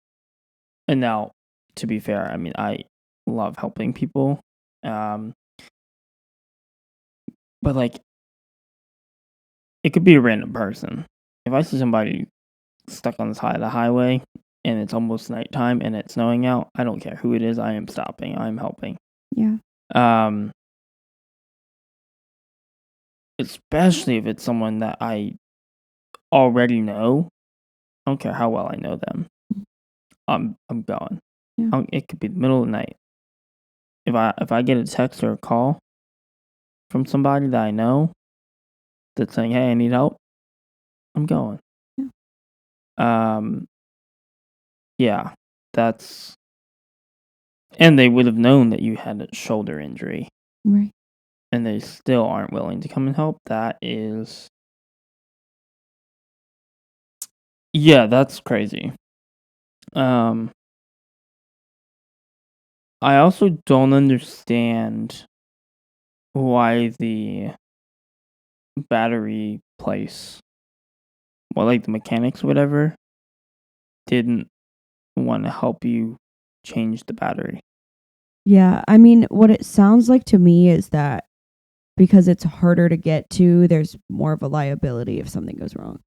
and now, to be fair, I mean, I love helping people, but it could be a random person. If I see somebody stuck on the side of the highway and it's almost nighttime and it's snowing out, I don't care who it is. I am stopping. I'm helping. Yeah. Especially if it's someone that I already know. I don't care how well I know them. I'm going. Yeah. It could be the middle of the night. If I get a text or a call from somebody that I know that's saying, "Hey, I need help," I'm going. Yeah. Yeah, that's, and they would have known that you had a shoulder injury. Right. And they still aren't willing to come and help. That is, yeah, that's crazy. I also don't understand why the battery place, the mechanics, whatever, didn't want to help you change the battery. Yeah. I mean, what it sounds like to me is that because it's harder to get to, there's more of a liability if something goes wrong.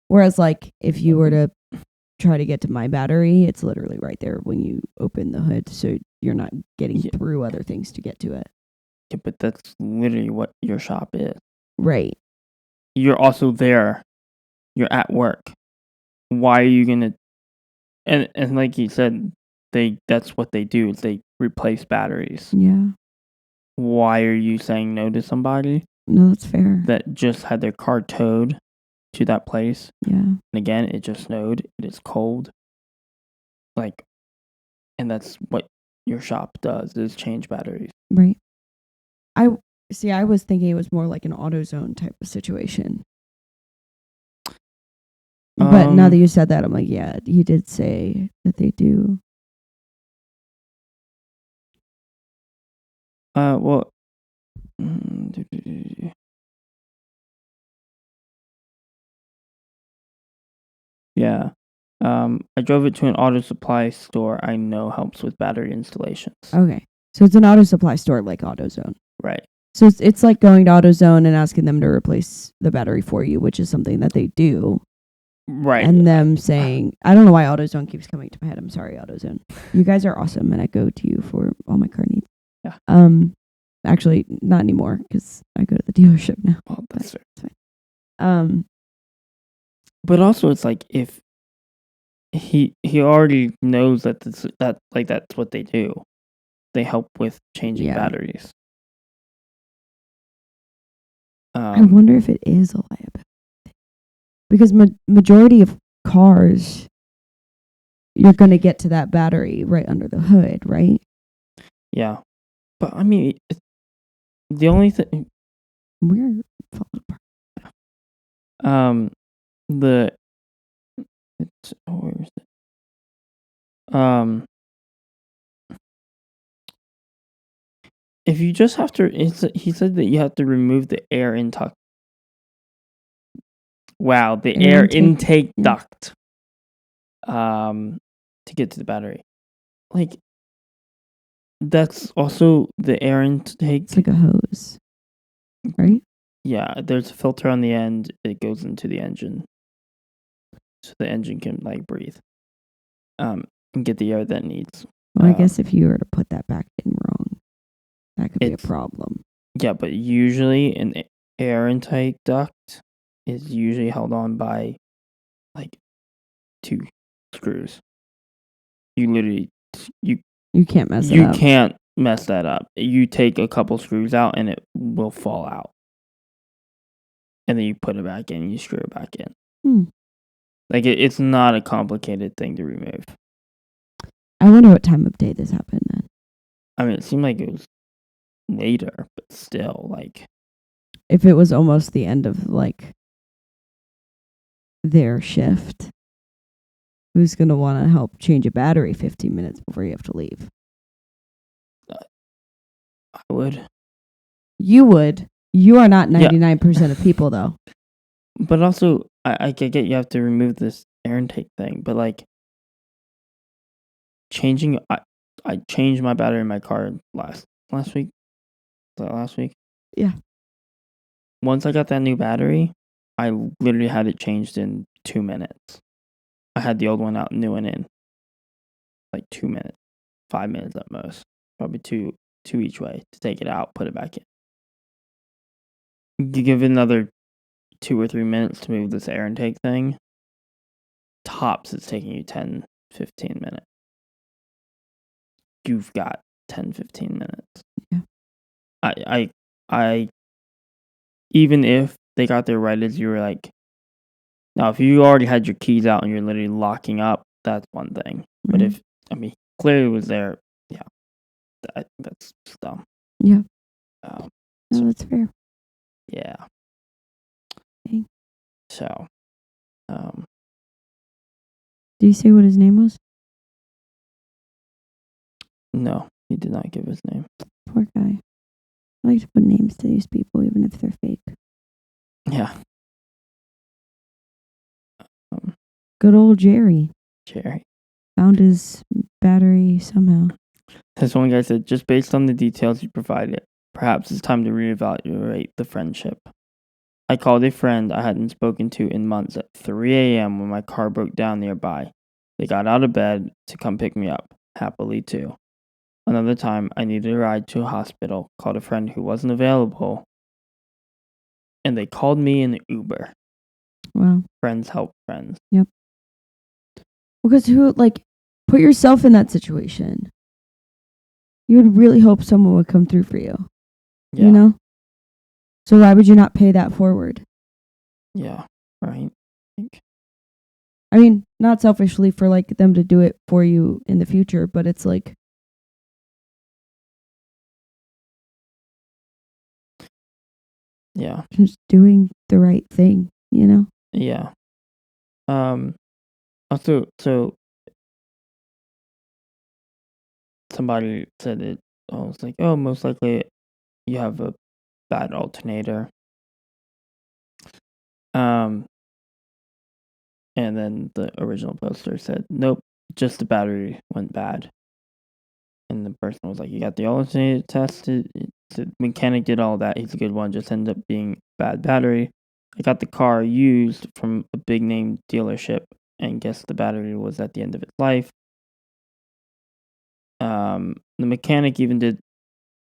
Whereas, if you were to try to get to my battery, it's literally right there when you open the hood, so you're not getting Yeah. through other things to get to it. Yeah, but that's literally what your shop is. Right. You're also there. You're at work. Why are you gonna? And like you said, that's what they do. Is they replace batteries. Yeah. Why are you saying no to somebody No, that's fair. that just had their car towed to that place? Yeah. And again, it just snowed. It is cold. Like, and that's what your shop does, is change batteries. Right. I was thinking it was more like an AutoZone type of situation. But now that you said that, I'm like, yeah, he did say that they do. Well, yeah. I drove it to an auto supply store I know helps with battery installations. Okay. So it's an auto supply store like AutoZone. Right. So it's like going to AutoZone and asking them to replace the battery for you, which is something that they do. Right. And them saying, I don't know why AutoZone keeps coming to my head. I'm sorry, AutoZone. You guys are awesome, and I go to you for all my car needs. Yeah. Actually, not anymore because I go to the dealership now. Well, that's fine. But also, it's like if he already knows that that's what they do. They help with changing batteries. I wonder if it is a liability. Because majority of cars, you're going to get to that battery right under the hood, right? Yeah. But, I mean, the only thing... We're falling apart. Where is it? If you just have to... He said that you have to remove the air intake. Wow, the air intake duct. To get to the battery. Like, that's also the air intake. It's like a hose, right? Yeah, there's a filter on the end. It goes into the engine, so the engine can like breathe, and get the air that it needs. Well, I guess if you were to put that back in wrong, that could be a problem. Yeah, but usually an air intake duct is usually held on by like 2 screws. You literally you can't mess it up. You can't mess that up. You take a couple screws out and it will fall out. And then you put it back in, you screw it back in. Like, it's not a complicated thing to remove. I wonder what time of day this happened then. I mean, it seemed like it was later, but still, like... If it was almost the end of, like, their shift, who's going to want to help change a battery 15 minutes before you have to leave? I would. You would. You are not 99% of people, though. But also, I get you have to remove this air intake thing, but like changing, I changed my battery in my car last week. Was that last week? Yeah. Once I got that new battery, I literally had it changed in 2 minutes. I had the old one out, new one in. Like 2 minutes, 5 minutes at most. Probably two each way to take it out, put it back in. You give it another 2 or 3 minutes to move this air intake thing. Tops, it's taking you 10, 15 minutes. You've got 10, 15 minutes. Yeah. I even if they got there right as you were like, now if you already had your keys out and you're literally locking up, that's one thing. But if, I mean, clearly was there, yeah, that's dumb. Yeah. No, that's fair. Yeah. Okay. So, do you say what his name was? No, he did not give his name. Poor guy. I like to put names to these people, even if they're fake. Yeah. Good old Jerry. Found his battery somehow. This one guy said, just based on the details you provided, perhaps it's time to reevaluate the friendship. I called a friend I hadn't spoken to in months at 3 a.m. when my car broke down nearby. They got out of bed to come pick me up, happily too. Another time, I needed a ride to a hospital, called a friend who wasn't available, and they called me in the Uber. Wow. Friends help friends. Yep. Because put yourself in that situation. You would really hope someone would come through for you. Yeah. You know? So why would you not pay that forward? Yeah, right. I mean, not selfishly for them to do it for you in the future, but it's yeah. Just doing the right thing, you know? Yeah. Also, so somebody said it. I was like, oh, most likely you have a bad alternator. And then the original poster said, nope, just the battery went bad. And the person was like, you got the alternator tested. The mechanic did all that. He's a good one. Just ended up being bad battery. I got the car used from a big name dealership and guess the battery was at the end of its life. The mechanic even did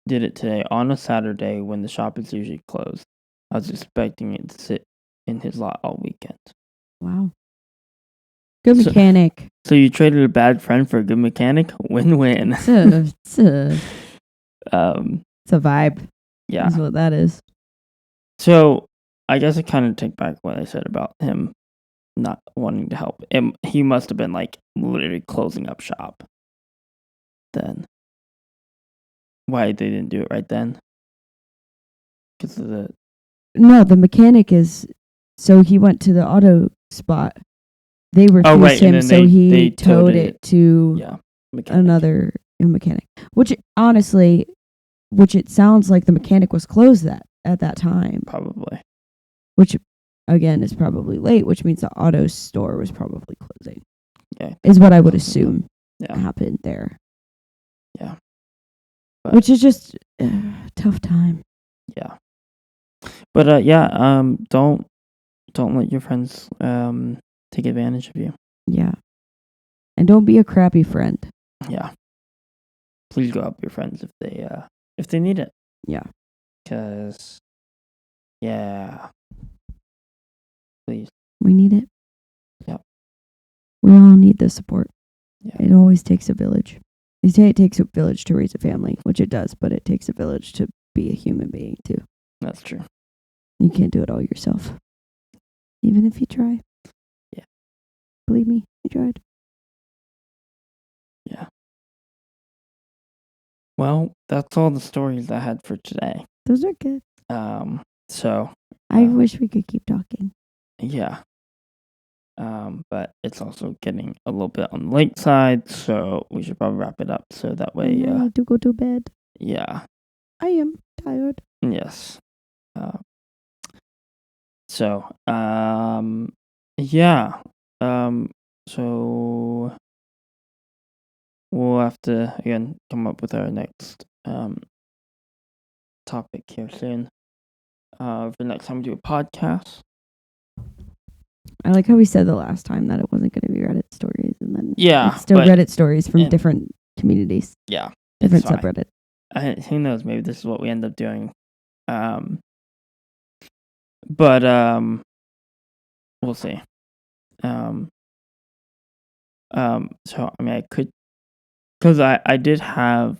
it today on a Saturday when the shop is usually closed. I was expecting it to sit in his lot all weekend. Wow. Good mechanic. So you traded a bad friend for a good mechanic? Win-win. It's a vibe. Yeah. That's what that is. So I guess I kind of take back what I said about him not wanting to help. He must have been literally closing up shop then. Why they didn't do it right then? Because of No, the mechanic is. So he went to the auto spot. They refused him, so he towed it to another mechanic. Which honestly, it sounds like the mechanic was closed at that time. Probably. Which again is probably late, which means the auto store was probably closing. Yeah. Is what I would assume happened there. Yeah. Which is just a tough time. Yeah. But don't let your friends take advantage of you. Yeah. And don't be a crappy friend. Yeah. Please go help your friends if they need it. Yeah. Because please. We need it. Yep. We all need the support. Yeah. It always takes a village. They say it takes a village to raise a family, which it does, but it takes a village to be a human being too. That's true. You can't do it all yourself. Even if you try. Yeah. Believe me, I tried. Yeah. Well, that's all the stories I had for today. Those are good. So I wish we could keep talking. Yeah. But it's also getting a little bit on the late side, so we should probably wrap it up so that way I need to go to bed. Yeah. I am tired. Yes. Yeah. So we'll have to again come up with our next topic here soon. For next time we do a podcast. I like how we said the last time that it wasn't going to be Reddit stories, and then it's still Reddit stories from different communities. Yeah, different subreddit. Who knows? Maybe this is what we end up doing. But we'll see. So I mean, I could, because I did have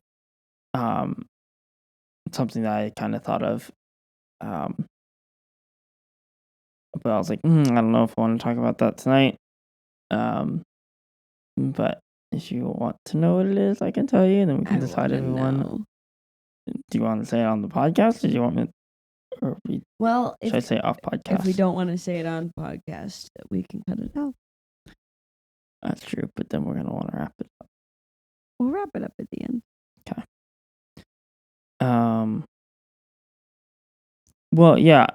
something that I kind of thought of, but I was like, I don't know if I want to talk about that tonight. But if you want to know what it is, I can tell you, and then we can decide if we want. Do you want to say it on the podcast, or do you want me? Should I say it off podcast? If we don't want to say it on podcast, we can cut it out. That's true, but then we're gonna want to wrap it up. We'll wrap it up at the end. Okay. Well, yeah.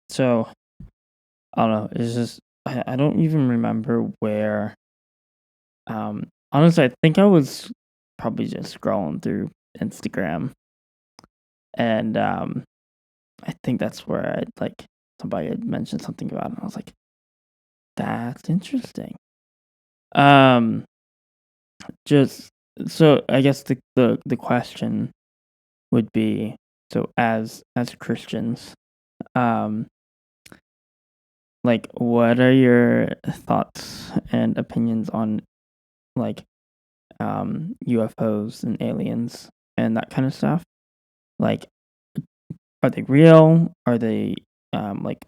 So I don't know. It's just I don't even remember where. Honestly, I think I was probably just scrolling through Instagram, and I think that's where somebody had mentioned something about it. And I was like, that's interesting. Um, just so I guess the question would be, so as Christians, um, like, what are your thoughts and opinions on, like, UFOs and aliens and that kind of stuff? Like, are they real? Are they, like,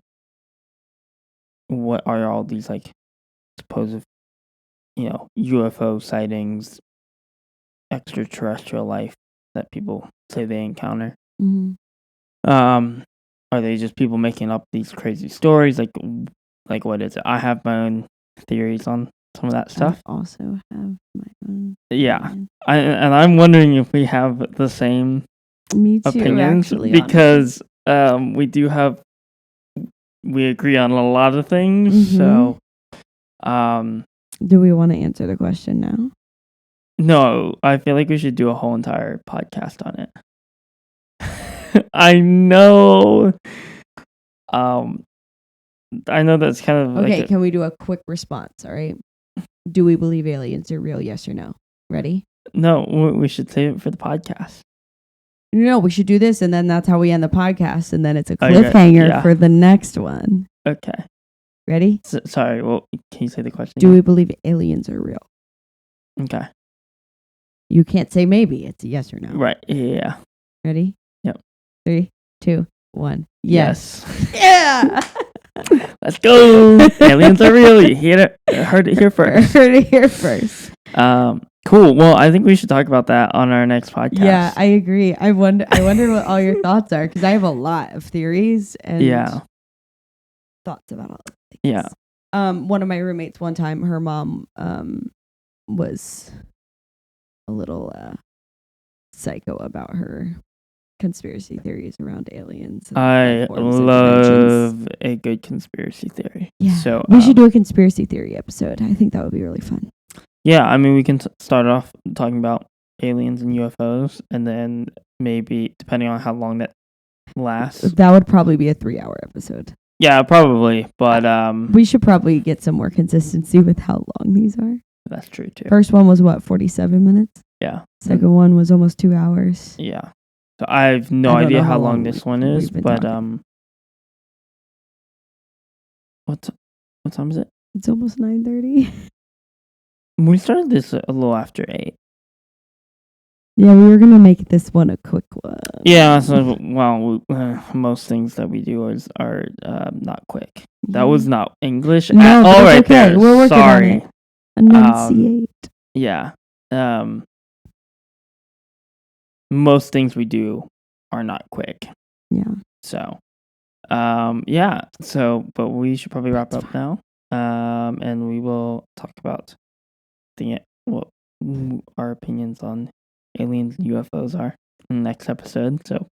what are all these, like, supposed, UFO sightings, extraterrestrial life that people say they encounter? Mhm. Are they just people making up these crazy stories? Like what is it? I have my own theories on some of that I stuff. also have my own. Yeah, opinion. I'm wondering if we have the same Me too, opinions actually, because we agree on a lot of things. Mhm. So Do we want to answer the question now? no, I feel like we should do a whole entire podcast on it. I know. I know that's kind of Okay, like can we do a quick response? All right. Do we believe aliens are real? Yes or no? Ready? no. We should save it for the podcast. No, we should do this, and then that's how we end the podcast, and then it's a Oh, yeah, cliffhanger yeah. for the next one. Okay. Ready? Sorry. Well, can you say the question? Do we believe aliens are real? Okay. You can't say maybe. It's a yes or no. Right. Yeah. Ready? Yep. 3, 2, 1. Yes. Yes. Yeah. Let's go. Aliens are real. You heard it here first. Heard it here first. Cool. Well, I think we should talk about that on our next podcast. Yeah, I agree. I wonder what all your thoughts are, because I have a lot of theories and thoughts about all of things. Yeah. One of my roommates one time, her mom was a little psycho about her conspiracy theories around aliens. And I forms and dimensions. love a good conspiracy theory. Yeah. So we should do a conspiracy theory episode. I think that would be really fun. Yeah, I mean, we can start off talking about aliens and UFOs, and then maybe, depending on how long that lasts. That would probably be a 3-hour episode. Yeah, probably, but we should probably get some more consistency with how long these are. That's true too. First one was what, 47 minutes? Yeah. Second one was almost 2 hours. Yeah. So I have no idea how long this one is, but what time is it? It's almost 9:30. We started this a little after 8. Yeah, we were gonna make this one a quick one. Yeah, so most things that we do are not quick. That was not English at all, right okay. there. We're working Sorry. on it. Enunciate. Yeah. Most things we do are not quick. Yeah. So, yeah. So, but we should probably wrap up now. And we will talk about what our opinions on aliens and UFOs are in the next episode. So,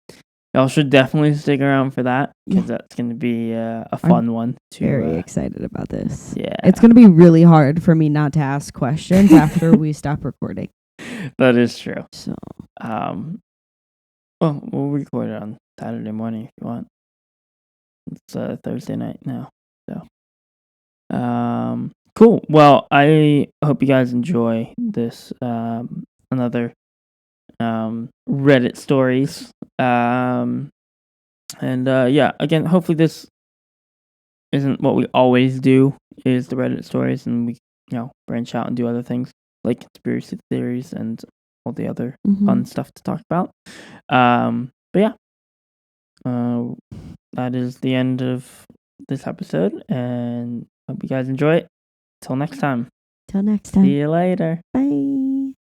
y'all should definitely stick around for that, because that's going to be a fun one. Very excited about this. Yeah. It's going to be really hard for me not to ask questions after we stop recording. That is true. So, well, we'll record it on Saturday morning if you want. It's Thursday night now. So, cool. Well, I hope you guys enjoy this another Reddit stories. And yeah, again, hopefully this isn't what we always do, is the Reddit stories, and we branch out and do other things like conspiracy theories and all the other fun stuff to talk about. But yeah, that is the end of this episode, and hope you guys enjoy it. Till next time. See you later. Bye.